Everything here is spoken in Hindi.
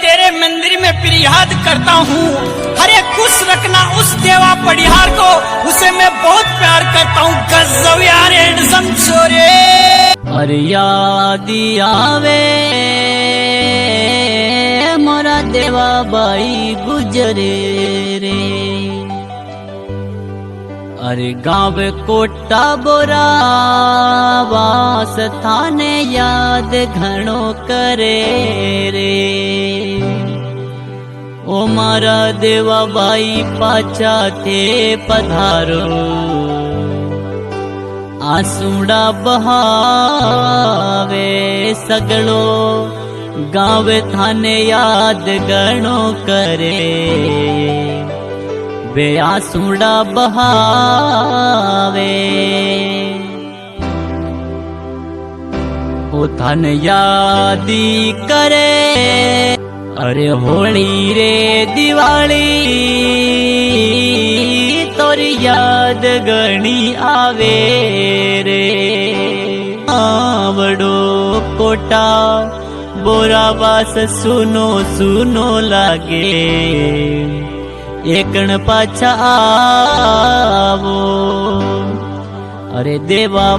तेरे मंदिर में फिर याद करता हूँ। हरे खुश रखना उस देवा पड़िहार को, उसे मैं बहुत प्यार करता हूँ। गजब यार हैंडसम छोरे। अरे याद आवे मोरा देवा बाई गुजरे रे। अरे गाँव कोटा बोरा वास थाने याद घणो करे रे। ओ मारा देवा बाई पाछा थे पधारो, आसूड़ा बहावे सगलो गाँव थाने याद घणो करे। वे आसूड़ा बहावे ओ थान यादी करे। अरे होली रे दिवाली तोरी याद घणी आवे रे। आवड़ो कोटा बोरावास सुनो सुनो लागे, एकण पाछा आवो। अरे देवा